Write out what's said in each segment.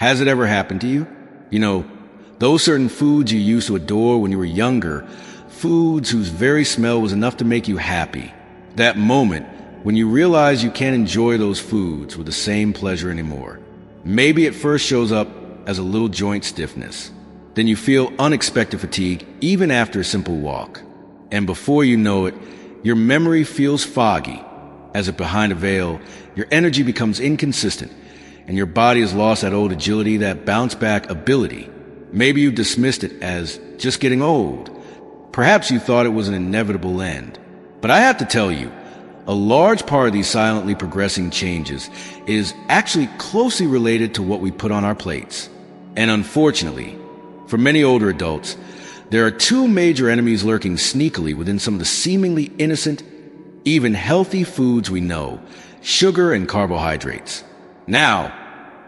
Has it ever happened to you? You know, those certain foods you used to adore when you were younger, foods whose very smell was enough to make you happy. That moment when you realize you can't enjoy those foods with the same pleasure anymore. Maybe it first shows up as a little joint stiffness. Then you feel unexpected fatigue even after a simple walk. And before you know it, your memory feels foggy. As if behind a veil, your energy becomes inconsistent, and your body has lost that old agility, that bounce-back ability. Maybe you dismissed it as just getting old. Perhaps you thought it was an inevitable end. But I have to tell you, a large part of these silently progressing changes is actually closely related to what we put on our plates. And unfortunately, for many older adults, there are two major enemies lurking sneakily within some of the seemingly innocent, even healthy foods we know: sugar and carbohydrates. Now,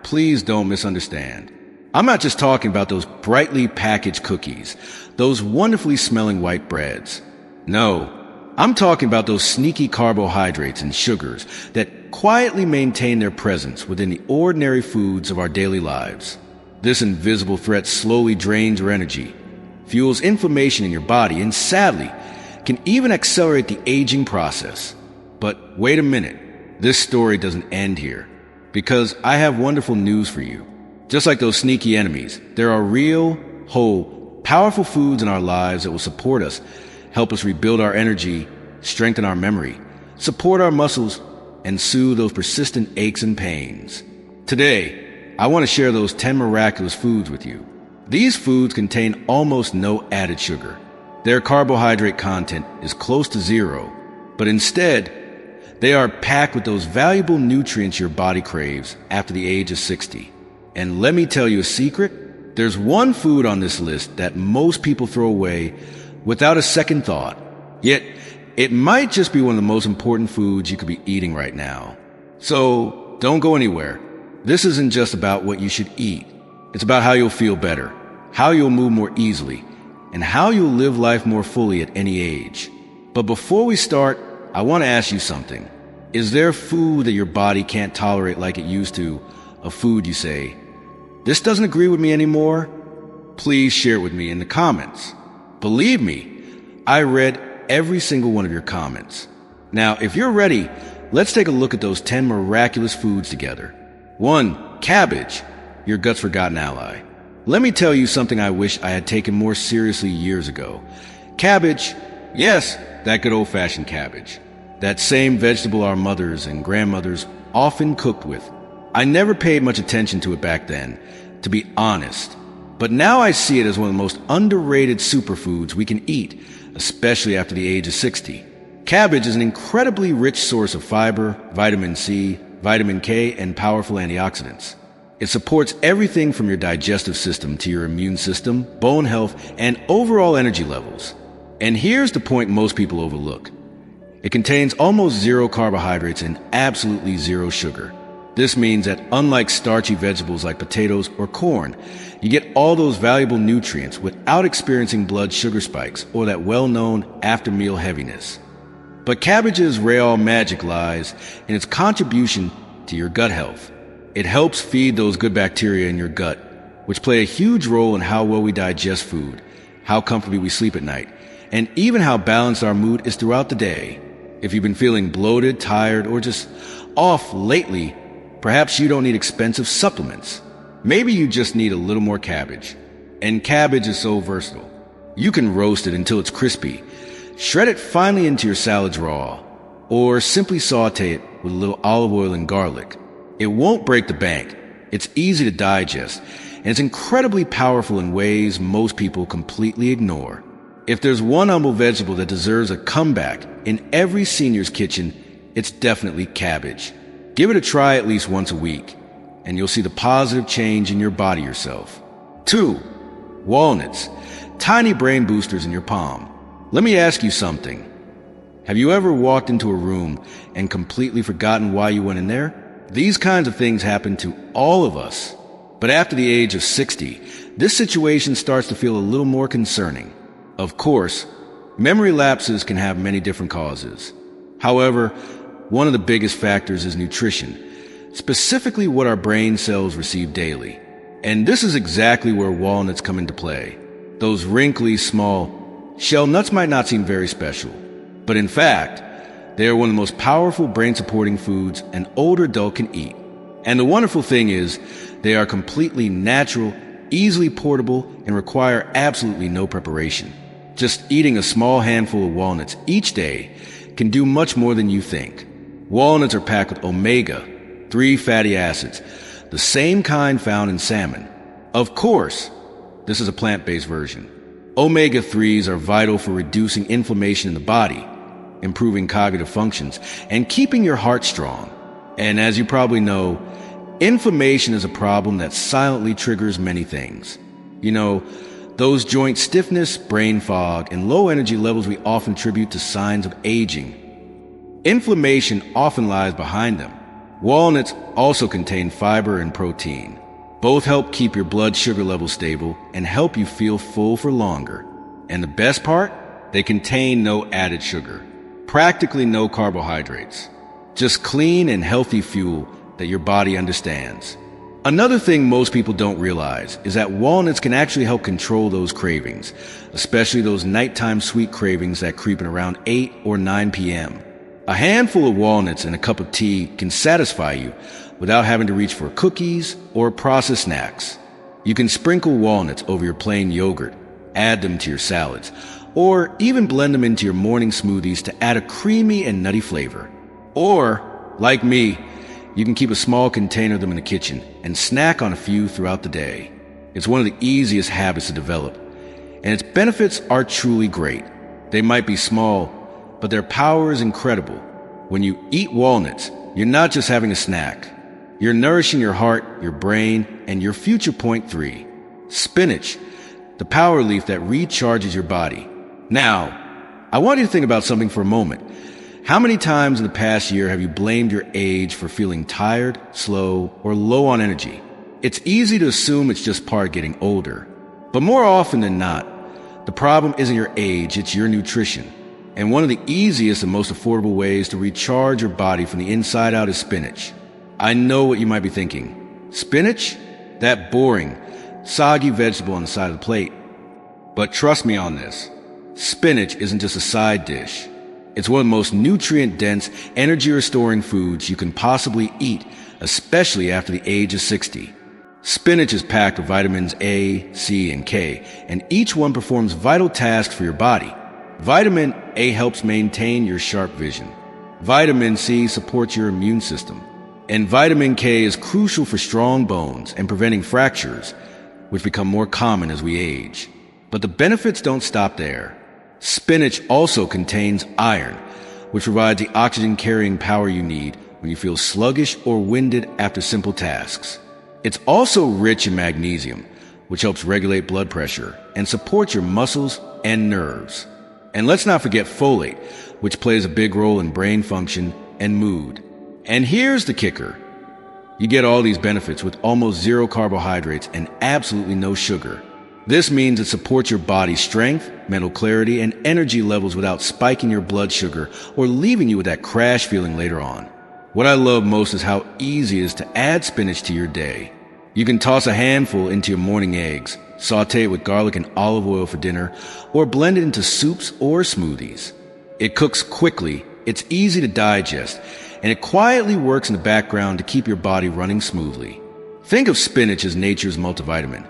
please don't misunderstand. I'm not just talking about those brightly packaged cookies, those wonderfully smelling white breads. No, I'm talking about those sneaky carbohydrates and sugars that quietly maintain their presence within the ordinary foods of our daily lives. This invisible threat slowly drains your energy, fuels inflammation in your body, and sadly, can even accelerate the aging process. But wait a minute, this story doesn't end here, because I have wonderful news for you. Just like those sneaky enemies, there are real, whole, powerful foods in our lives that will support us, help us rebuild our energy, strengthen our memory, support our muscles, and soothe those persistent aches and pains. Today, I want to share those 10 miraculous foods with you. These foods contain almost no added sugar. Their carbohydrate content is close to zero, but instead, they are packed with those valuable nutrients your body craves after the age of 60. And let me tell you a secret, there's one food on this list that most people throw away without a second thought. Yet, it might just be one of the most important foods you could be eating right now. So, don't go anywhere. This isn't just about what you should eat. It's about how you'll feel better, how you'll move more easily, and how you'll live life more fully at any age. But before we start, I want to ask you something. Is there food that your body can't tolerate like it used to? A food you say, "This doesn't agree with me anymore"? Please share it with me in the comments. Believe me, I read every single one of your comments. Now, if you're ready, let's take a look at those 10 miraculous foods together. 1. Cabbage, your gut's forgotten ally. Let me tell you something I wish I had taken more seriously years ago. Cabbage, yes, that good old-fashioned cabbage. That same vegetable our mothers and grandmothers often cooked with. I never paid much attention to it back then, to be honest. But now I see it as one of the most underrated superfoods we can eat, especially after the age of 60. Cabbage is an incredibly rich source of fiber, vitamin C, vitamin K, and powerful antioxidants. It supports everything from your digestive system to your immune system, bone health, and overall energy levels. And here's the point most people overlook. It contains almost zero carbohydrates and absolutely zero sugar. This means that unlike starchy vegetables like potatoes or corn, you get all those valuable nutrients without experiencing blood sugar spikes or that well-known after-meal heaviness. But cabbage's real magic lies in its contribution to your gut health. It helps feed those good bacteria in your gut, which play a huge role in how well we digest food, how comfortably we sleep at night, and even how balanced our mood is throughout the day. If you've been feeling bloated, tired, or just off lately, perhaps you don't need expensive supplements. Maybe you just need a little more cabbage. And cabbage is so versatile. You can roast it until it's crispy, shred it finely into your salads raw, or simply saute it with a little olive oil and garlic. It won't break the bank. It's easy to digest, and it's incredibly powerful in ways most people completely ignore. If there's one humble vegetable that deserves a comeback in every senior's kitchen, it's definitely cabbage. Give it a try at least once a week, and you'll see the positive change in your body yourself. 2. Walnuts, tiny brain boosters in your palm. Let me ask you something. Have you ever walked into a room and completely forgotten why you went in there? These kinds of things happen to all of us. But after the age of 60, this situation starts to feel a little more concerning. Of course, memory lapses can have many different causes. However, one of the biggest factors is nutrition, specifically what our brain cells receive daily. And this is exactly where walnuts come into play. Those wrinkly, small shell nuts might not seem very special, but in fact, they are one of the most powerful brain-supporting foods an older adult can eat. And the wonderful thing is, they are completely natural, easily portable, and require absolutely no preparation. Just eating a small handful of walnuts each day can do much more than you think. Walnuts are packed with omega-3 fatty acids, the same kind found in salmon. Of course, this is a plant-based version. Omega-3s are vital for reducing inflammation in the body, improving cognitive functions, and keeping your heart strong. And as you probably know, inflammation is a problem that silently triggers many things. You know, those joint stiffness, brain fog, and low energy levels we often attribute to signs of aging. Inflammation often lies behind them. Walnuts also contain fiber and protein. Both help keep your blood sugar levels stable and help you feel full for longer. And the best part? They contain no added sugar. Practically no carbohydrates. Just clean and healthy fuel that your body understands. Another thing most people don't realize is that walnuts can actually help control those cravings, especially those nighttime sweet cravings that creep in around 8 or 9 p.m. A handful of walnuts and a cup of tea can satisfy you without having to reach for cookies or processed snacks. You can sprinkle walnuts over your plain yogurt, add them to your salads, or even blend them into your morning smoothies to add a creamy and nutty flavor. Or, like me, you can keep a small container of them in the kitchen and snack on a few throughout the day. It's one of the easiest habits to develop, and its benefits are truly great. They might be small, but their power is incredible. When you eat walnuts, you're not just having a snack. You're nourishing your heart, your brain, and your future. Point 3. Spinach, the power leaf that recharges your body. Now, I want you to think about something for a moment. How many times in the past year have you blamed your age for feeling tired, slow, or low on energy? It's easy to assume it's just part of getting older. But more often than not, the problem isn't your age, it's your nutrition. And one of the easiest and most affordable ways to recharge your body from the inside out is spinach. I know what you might be thinking. Spinach? That boring, soggy vegetable on the side of the plate. But trust me on this. Spinach isn't just a side dish. It's one of the most nutrient-dense, energy-restoring foods you can possibly eat, especially after the age of 60. Spinach is packed with vitamins A, C, and K, and each one performs vital tasks for your body. Vitamin A helps maintain your sharp vision. Vitamin C supports your immune system. And vitamin K is crucial for strong bones and preventing fractures, which become more common as we age. But the benefits don't stop there. Spinach also contains iron, which provides the oxygen-carrying power you need when you feel sluggish or winded after simple tasks. It's also rich in magnesium, which helps regulate blood pressure and supports your muscles and nerves. And let's not forget folate, which plays a big role in brain function and mood. And here's the kicker. You get all these benefits with almost zero carbohydrates and absolutely no sugar. This means it supports your body's strength, mental clarity, and energy levels without spiking your blood sugar or leaving you with that crash feeling later on. What I love most is how easy it is to add spinach to your day. You can toss a handful into your morning eggs, saute it with garlic and olive oil for dinner, or blend it into soups or smoothies. It cooks quickly, it's easy to digest, and it quietly works in the background to keep your body running smoothly. Think of spinach as nature's multivitamin,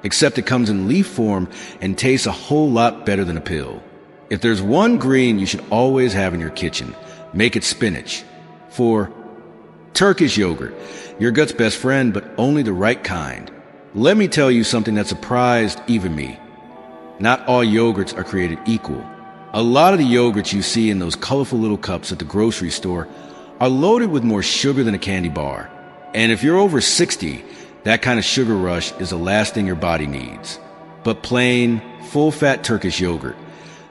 except it comes in leaf form and tastes a whole lot better than a pill. If there's one green you should always have in your kitchen, make it spinach. 4. Turkish yogurt, your gut's best friend, but only the right kind. Let me tell you something that surprised even me. Not all yogurts are created equal. A lot of the yogurts you see in those colorful little cups at the grocery store are loaded with more sugar than a candy bar. And if you're over 60, that kind of sugar rush is the last thing your body needs. But plain, full-fat Turkish yogurt,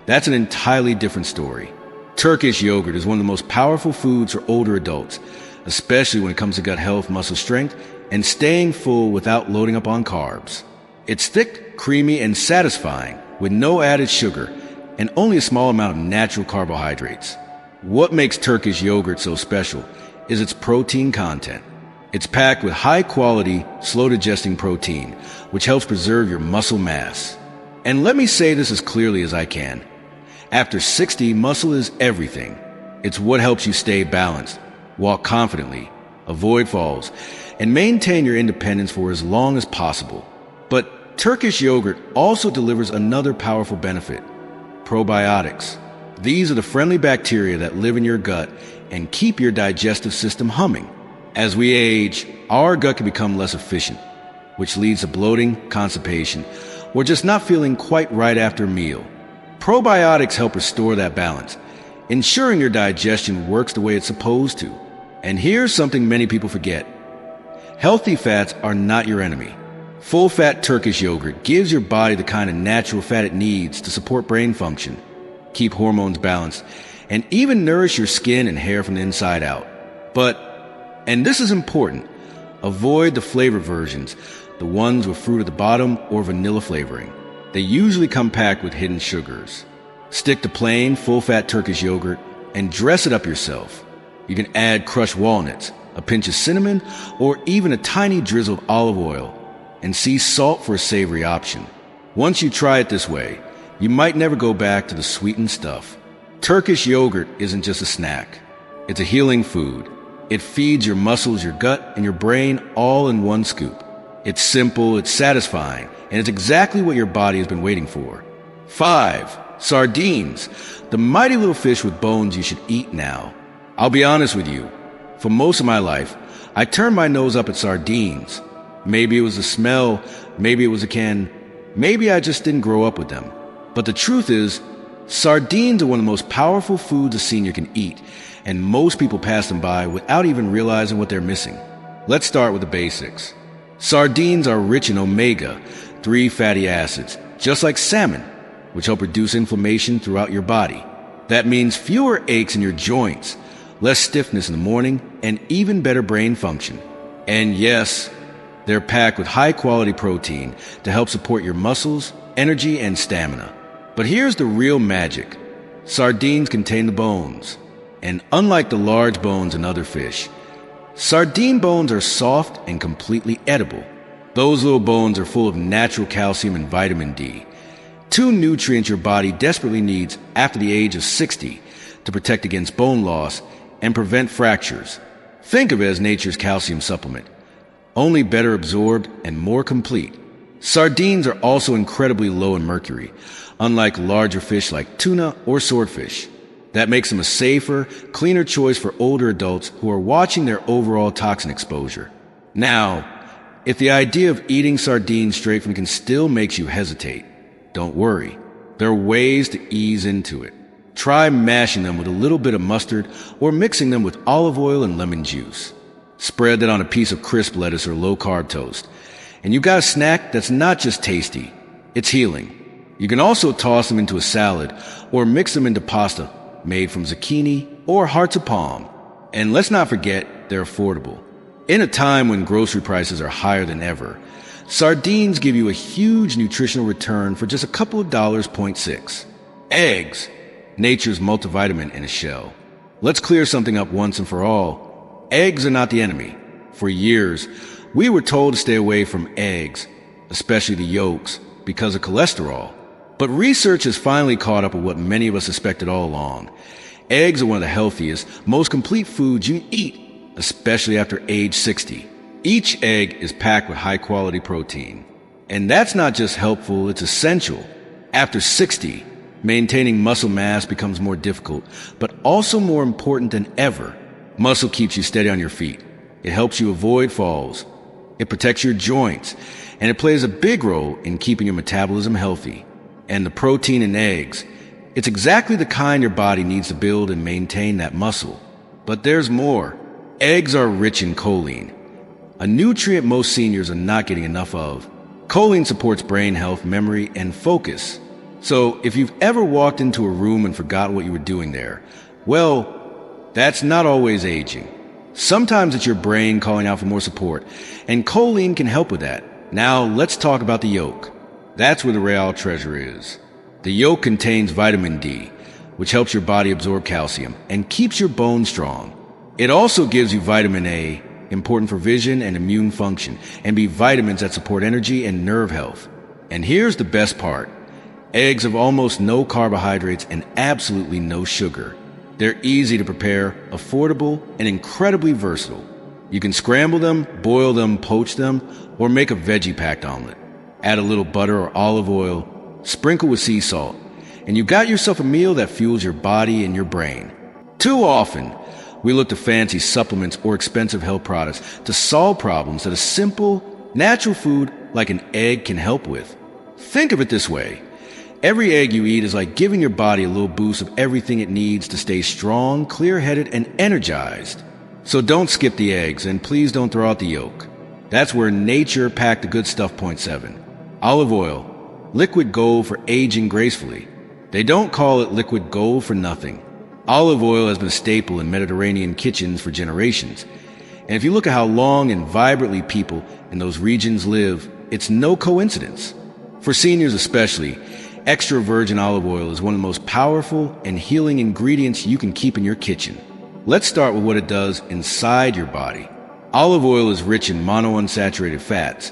that's an entirely different story. Turkish yogurt is one of the most powerful foods for older adults, especially when it comes to gut health, muscle strength, and staying full without loading up on carbs. It's thick, creamy, and satisfying, with no added sugar, and only a small amount of natural carbohydrates. What makes Turkish yogurt so special is its protein content. It's packed with high-quality, slow-digesting protein, which helps preserve your muscle mass. And let me say this as clearly as I can. After 60, muscle is everything. It's what helps you stay balanced, walk confidently, avoid falls, and maintain your independence for as long as possible. But Turkish yogurt also delivers another powerful benefit: probiotics. These are the friendly bacteria that live in your gut and keep your digestive system humming. As we age, our gut can become less efficient, which leads to bloating, constipation, or just not feeling quite right after a meal. Probiotics help restore that balance, ensuring your digestion works the way it's supposed to. And here's something many people forget. Healthy fats are not your enemy. Full-fat Turkish yogurt gives your body the kind of natural fat it needs to support brain function, keep hormones balanced, and even nourish your skin and hair from the inside out. But, and this is important, avoid the flavored versions, the ones with fruit at the bottom or vanilla flavoring. They usually come packed with hidden sugars. Stick to plain, full-fat Turkish yogurt and dress it up yourself. You can add crushed walnuts, a pinch of cinnamon, or even a tiny drizzle of olive oil, and sea salt for a savory option. Once you try it this way, you might never go back to the sweetened stuff. Turkish yogurt isn't just a snack. It's a healing food. It feeds your muscles, your gut, and your brain all in one scoop. It's simple, it's satisfying, and it's exactly what your body has been waiting for. 5. Sardines, the mighty little fish with bones you should eat now. I'll be honest with you. For most of my life, I turned my nose up at sardines. Maybe it was the smell, maybe it was a can, maybe I just didn't grow up with them. But the truth is, sardines are one of the most powerful foods a senior can eat, and most people pass them by without even realizing what they're missing. Let's start with the basics. Sardines are rich in omega-3 fatty acids, just like salmon, which help reduce inflammation throughout your body. That means fewer aches in your joints, less stiffness in the morning, and even better brain function. And yes, they're packed with high-quality protein to help support your muscles, energy, and stamina. But here's the real magic. Sardines contain the bones. And unlike the large bones in other fish, sardine bones are soft and completely edible. Those little bones are full of natural calcium and vitamin D, two nutrients your body desperately needs after the age of 60 to protect against bone loss and prevent fractures. Think of it as nature's calcium supplement, only better absorbed and more complete. Sardines are also incredibly low in mercury, unlike larger fish like tuna or swordfish. That makes them a safer, cleaner choice for older adults who are watching their overall toxin exposure. Now, if the idea of eating sardines straight from can still makes you hesitate, don't worry. There are ways to ease into it. Try mashing them with a little bit of mustard or mixing them with olive oil and lemon juice. Spread that on a piece of crisp lettuce or low-carb toast. And you've got a snack that's not just tasty, it's healing. You can also toss them into a salad or mix them into pasta made from zucchini or hearts of palm. And let's not forget, they're affordable. In a time when grocery prices are higher than ever, sardines give you a huge nutritional return for just a couple of dollars. 6. Eggs, nature's multivitamin in a shell. Let's clear something up once and for all. Eggs are not the enemy. For years, we were told to stay away from eggs, especially the yolks, because of cholesterol. But research has finally caught up with what many of us suspected all along. Eggs are one of the healthiest, most complete foods you can eat, especially after age 60. Each egg is packed with high-quality protein. And that's not just helpful, it's essential. After 60, maintaining muscle mass becomes more difficult, but also more important than ever. Muscle keeps you steady on your feet. It helps you avoid falls. It protects your joints, and it plays a big role in keeping your metabolism healthy. And the protein in eggs, it's exactly the kind your body needs to build and maintain that muscle. But there's more. Eggs are rich in choline, a nutrient most seniors are not getting enough of. Choline supports brain health, memory, and focus. So if you've ever walked into a room and forgot what you were doing there, well, that's not always aging. Sometimes it's your brain calling out for more support, and choline can help with that. Now let's talk about the yolk. That's where the real treasure is. The yolk contains vitamin D, which helps your body absorb calcium and keeps your bones strong. It also gives you vitamin A, important for vision and immune function, and B, vitamins that support energy and nerve health. And here's the best part. Eggs have almost no carbohydrates and absolutely no sugar. They're easy to prepare, affordable, and incredibly versatile. You can scramble them, boil them, poach them, or make a veggie-packed omelet. Add a little butter or olive oil, sprinkle with sea salt, and you got yourself a meal that fuels your body and your brain. Too often, we look to fancy supplements or expensive health products to solve problems that a simple, natural food like an egg can help with. Think of it this way. Every egg you eat is like giving your body a little boost of everything it needs to stay strong, clear-headed, and energized. So don't skip the eggs, and please don't throw out the yolk. That's where nature packed the good stuff. Point 7. Olive oil, liquid gold for aging gracefully. They don't call it liquid gold for nothing. Olive oil has been a staple in Mediterranean kitchens for generations. And if you look at how long and vibrantly people in those regions live, it's no coincidence. For seniors especially, extra virgin olive oil is one of the most powerful and healing ingredients you can keep in your kitchen. Let's start with what it does inside your body. Olive oil is rich in monounsaturated fats,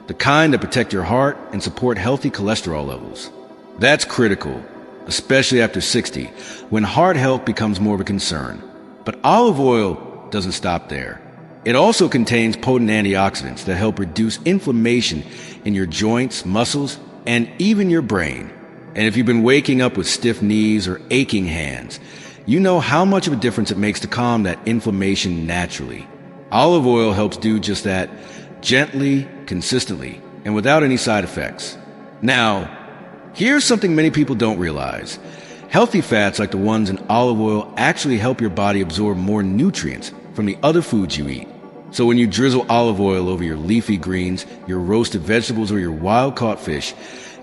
the kind that protect your heart and support healthy cholesterol levels. That's critical, especially after 60, when heart health becomes more of a concern. But olive oil doesn't stop there. It also contains potent antioxidants that help reduce inflammation in your joints, muscles, and even your brain. And if you've been waking up with stiff knees or aching hands, you know how much of a difference it makes to calm that inflammation naturally. Olive oil helps do just that, gently, consistently, and without any side effects. Now, here's something many people don't realize. Healthy fats like the ones in olive oil actually help your body absorb more nutrients from the other foods you eat. So when you drizzle olive oil over your leafy greens, your roasted vegetables, or your wild-caught fish,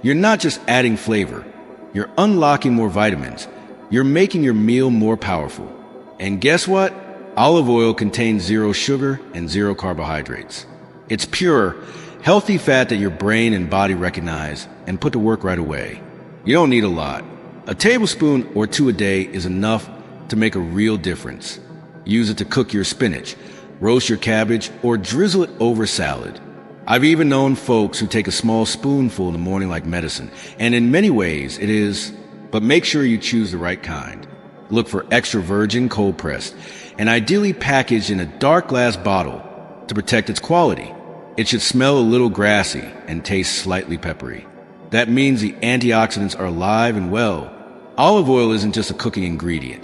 you're not just adding flavor. You're unlocking more vitamins. You're making your meal more powerful. And guess what? Olive oil contains 0 sugar and 0 carbohydrates. It's pure, healthy fat that your brain and body recognize and put to work right away. You don't need a lot. A tablespoon or 2 a day is enough to make a real difference. Use it to cook your spinach, roast your cabbage, or drizzle it over salad. I've even known folks who take a small spoonful in the morning like medicine, and in many ways it is, but make sure you choose the right kind. Look for extra virgin cold pressed, and ideally packaged in a dark glass bottle to protect its quality. It should smell a little grassy and taste slightly peppery. That means the antioxidants are alive and well. Olive oil isn't just a cooking ingredient.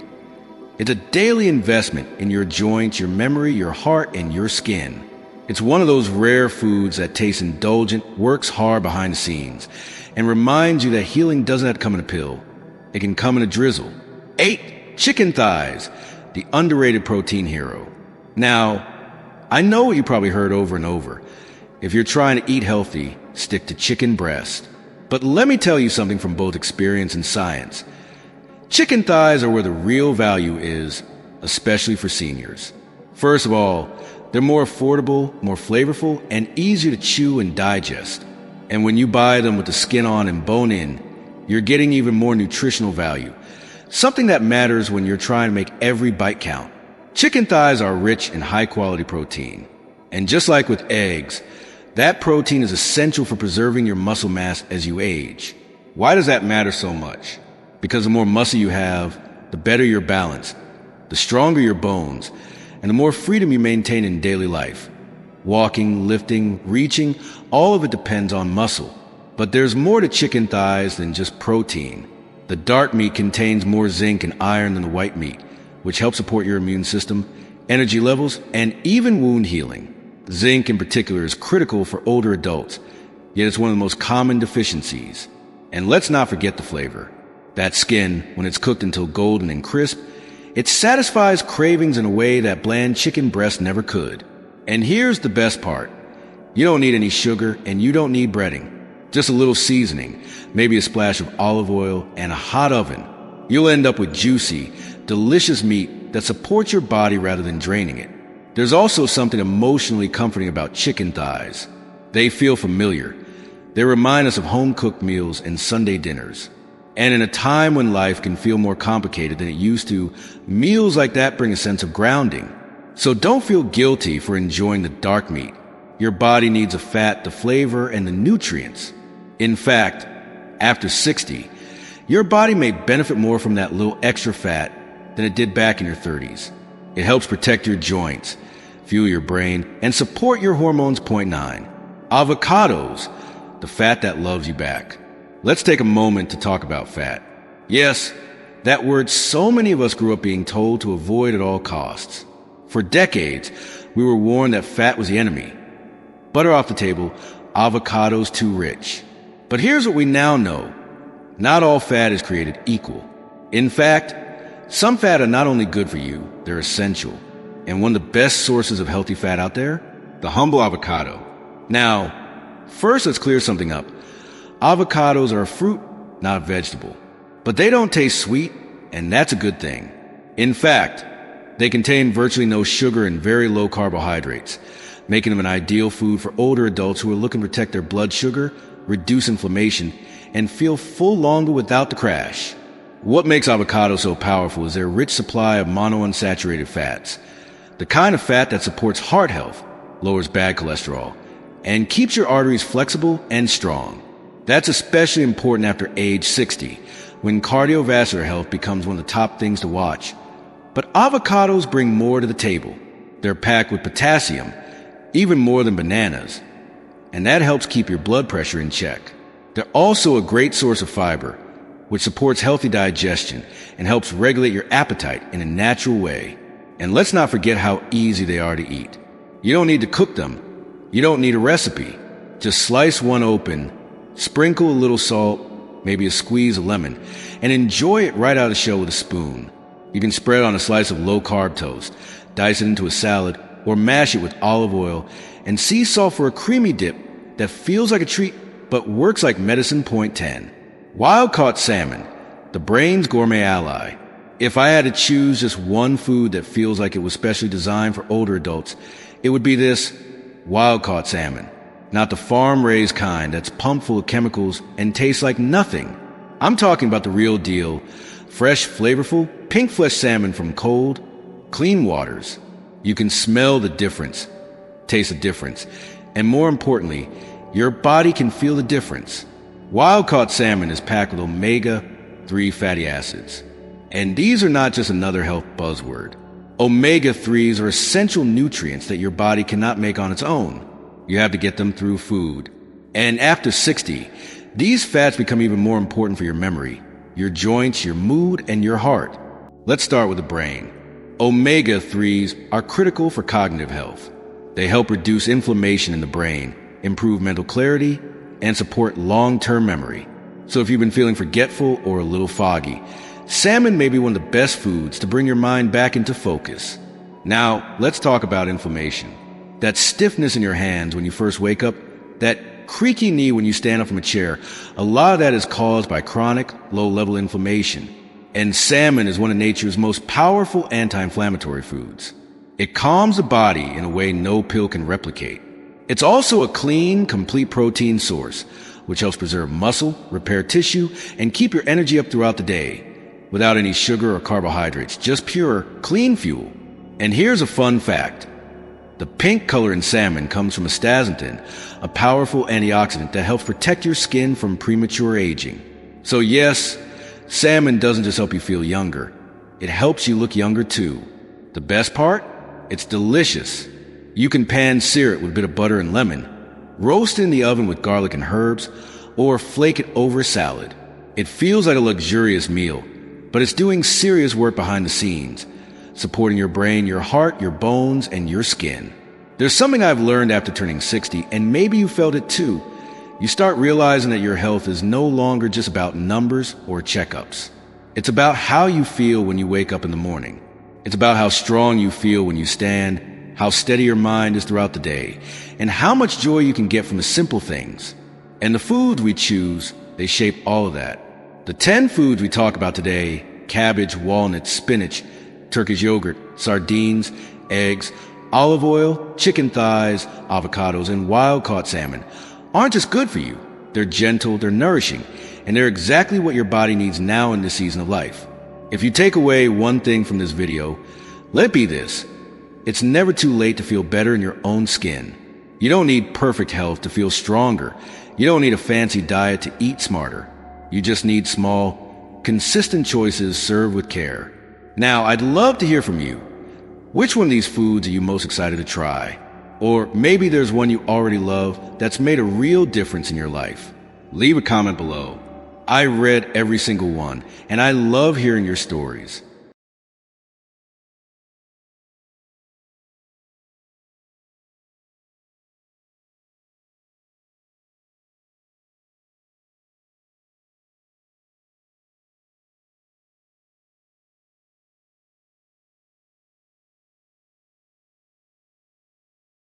It's a daily investment in your joints, your memory, your heart, and your skin. It's one of those rare foods that tastes indulgent, works hard behind the scenes, and reminds you that healing doesn't have to come in a pill. It can come in a drizzle. 8. Chicken thighs, the underrated protein hero. Now, I know what you probably heard over and over. If you're trying to eat healthy, stick to chicken breast. But let me tell you something from both experience and science. Chicken thighs are where the real value is, especially for seniors. First of all, they're more affordable, more flavorful, and easier to chew and digest. And when you buy them with the skin on and bone in, you're getting even more nutritional value, something that matters when you're trying to make every bite count. Chicken thighs are rich in high-quality protein. And just like with eggs, that protein is essential for preserving your muscle mass as you age. Why does that matter so much? Because the more muscle you have, the better your balance, the stronger your bones, and the more freedom you maintain in daily life. Walking, lifting, reaching, all of it depends on muscle. But there's more to chicken thighs than just protein. The dark meat contains more zinc and iron than the white meat, which helps support your immune system, energy levels, and even wound healing. Zinc in particular is critical for older adults, yet it's one of the most common deficiencies. And let's not forget the flavor. That skin, when it's cooked until golden and crisp, it satisfies cravings in a way that bland chicken breast never could. And here's the best part. You don't need any sugar and you don't need breading. Just a little seasoning, maybe a splash of olive oil, and a hot oven. You'll end up with juicy, delicious meat that supports your body rather than draining it. There's also something emotionally comforting about chicken thighs. They feel familiar. They remind us of home-cooked meals and Sunday dinners. And in a time when life can feel more complicated than it used to, meals like that bring a sense of grounding. So don't feel guilty for enjoying the dark meat. Your body needs the fat, the flavor, and the nutrients. In fact, after 60, your body may benefit more from that little extra fat than it did back in your 30s. It helps protect your joints, fuel your brain, and support your hormones. Point 9. Avocados, the fat that loves you back. Let's take a moment to talk about fat. Yes, that word so many of us grew up being told to avoid at all costs. For decades, we were warned that fat was the enemy. Butter off the table, avocados too rich. But here's what we now know. Not all fat is created equal. In fact, some fat are not only good for you, they're essential. And one of the best sources of healthy fat out there? The humble avocado. Now, first let's clear something up. Avocados are a fruit, not a vegetable. But they don't taste sweet, and that's a good thing. In fact, they contain virtually no sugar and very low carbohydrates, making them an ideal food for older adults who are looking to protect their blood sugar, reduce inflammation, and feel full longer without the crash. What makes avocados so powerful is their rich supply of monounsaturated fats, the kind of fat that supports heart health, lowers bad cholesterol, and keeps your arteries flexible and strong. That's especially important after age 60, when cardiovascular health becomes one of the top things to watch. But avocados bring more to the table. They're packed with potassium, even more than bananas, and that helps keep your blood pressure in check. They're also a great source of fiber, which supports healthy digestion and helps regulate your appetite in a natural way. And let's not forget how easy they are to eat. You don't need to cook them. You don't need a recipe. Just slice one open, sprinkle a little salt, maybe a squeeze of lemon, and enjoy it right out of the shell with a spoon. You can spread it on a slice of low-carb toast, dice it into a salad, or mash it with olive oil and sea salt for a creamy dip that feels like a treat but works like medicine. Point 10. Wild-caught salmon, the brain's gourmet ally. If I had to choose just one food that feels like it was specially designed for older adults, it would be this wild-caught salmon. Not the farm-raised kind that's pumped full of chemicals and tastes like nothing. I'm talking about the real deal, fresh, flavorful, pink-fleshed salmon from cold, clean waters. You can smell the difference, taste the difference, and more importantly, your body can feel the difference. Wild-caught salmon is packed with omega-3 fatty acids. And these are not just another health buzzword. Omega-3s are essential nutrients that your body cannot make on its own. You have to get them through food. And after 60, these fats become even more important for your memory, your joints, your mood, and your heart. Let's start with the brain. Omega-3s are critical for cognitive health. They help reduce inflammation in the brain, improve mental clarity, and support long-term memory. So if you've been feeling forgetful or a little foggy, salmon may be one of the best foods to bring your mind back into focus. Now, let's talk about inflammation. That stiffness in your hands when you first wake up, that creaky knee when you stand up from a chair, a lot of that is caused by chronic, low-level inflammation. And salmon is one of nature's most powerful anti-inflammatory foods. It calms the body in a way no pill can replicate. It's also a clean, complete protein source, which helps preserve muscle, repair tissue, and keep your energy up throughout the day, without any sugar or carbohydrates, just pure, clean fuel. And here's a fun fact. The pink color in salmon comes from astaxanthin, a powerful antioxidant that helps protect your skin from premature aging. So yes, salmon doesn't just help you feel younger, it helps you look younger too. The best part? It's delicious. You can pan-sear it with a bit of butter and lemon, roast it in the oven with garlic and herbs, or flake it over a salad. It feels like a luxurious meal, but it's doing serious work behind the scenes, supporting your brain, your heart, your bones, and your skin. There's something I've learned after turning 60, and maybe you felt it too. You start realizing that your health is no longer just about numbers or checkups. It's about how you feel when you wake up in the morning. It's about how strong you feel when you stand, how steady your mind is throughout the day, and how much joy you can get from the simple things. And the foods we choose, they shape all of that. The 10 foods we talk about today, cabbage, walnuts, spinach, Turkish yogurt, sardines, eggs, olive oil, chicken thighs, avocados, and wild-caught salmon, aren't just good for you. They're gentle, they're nourishing, and they're exactly what your body needs now in this season of life. If you take away one thing from this video, let it be this. It's never too late to feel better in your own skin. You don't need perfect health to feel stronger. You don't need a fancy diet to eat smarter. You just need small, consistent choices served with care. Now, I'd love to hear from you. Which one of these foods are you most excited to try? Or maybe there's one you already love that's made a real difference in your life. Leave a comment below. I read every single one, and I love hearing your stories.